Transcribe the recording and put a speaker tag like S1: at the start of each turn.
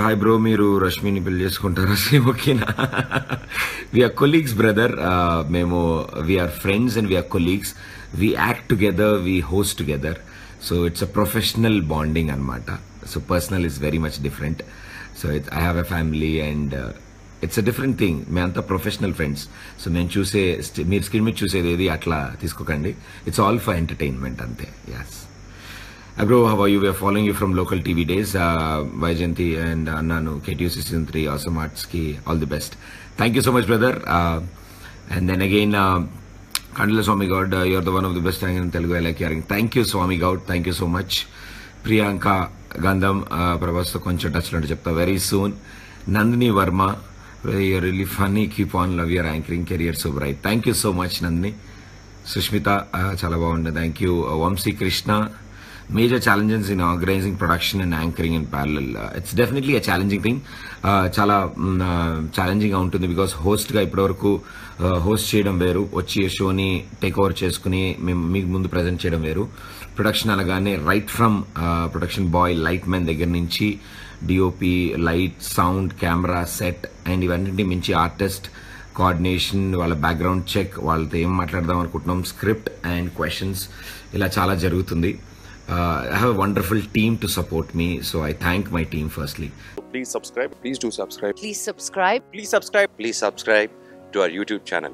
S1: Hi bro, మీరు రష్మిని పెళ్లి చేసుకుంటారా? ఓకేనా? We are colleagues brother. మేము we are friends and we are colleagues. We act together, we host together. So it's a professional bonding అనమాట. So personal is very much different. So I have a family and it's a different thing. మేమంతా professional friends. So నేను మీరు screen మీద చూసేది ఏది అట్లా తీసుకోకండి. It's all for entertainment అంతే. యాస్. Bro, how are you? We are following you from local TV days. Vaijanti and Annanu, KTU Season 3, Awesome Arts ki all the best. Thank you so much, brother. And then again, Kandala Swami God, you're the one of the best in Telugu. I like hearing. Thank you, Swami God. Thank you so much. Priyanka Gandham, Prabhas to koncha touch lo chepta very soon. Nandini Verma, you're really funny. Keep on, love your anchoring career so bright. Thank you so much, Nandini. Sushmita, chala bagundi. Thank you. Vamsi Krishna. Major challenges in organizing production and anchoring in parallel. It's definitely a challenging thing. Chala challenging గా ఉంటుంది. Because హోస్ట్గా ఇప్పటివరకు host చేయడం వేరు, వచ్చి షోని take over చేసుకుని మేము మీకు ముందు ప్రజెంట్ చేయడం వేరు. ప్రొడక్షన్ అనగానే right from production boy, light man దగ్గర నుంచి DOP, light, sound, camera, set and ఇవన్నింటినీ మించి ఆర్టిస్ట్ కోఆర్డినేషన్, వాళ్ళ బ్యాక్గ్రౌండ్ చెక్, వాళ్ళతో ఏం మాట్లాడదాం అనుకుంటున్నాం, స్క్రిప్ట్ అండ్ క్వశ్చన్స్, ఇలా చాలా జరుగుతుంది. I have a wonderful team to support me, so I thank my team firstly.
S2: Please subscribe. Please do subscribe.
S3: Please subscribe.
S2: Please subscribe. Please subscribe to our YouTube channel.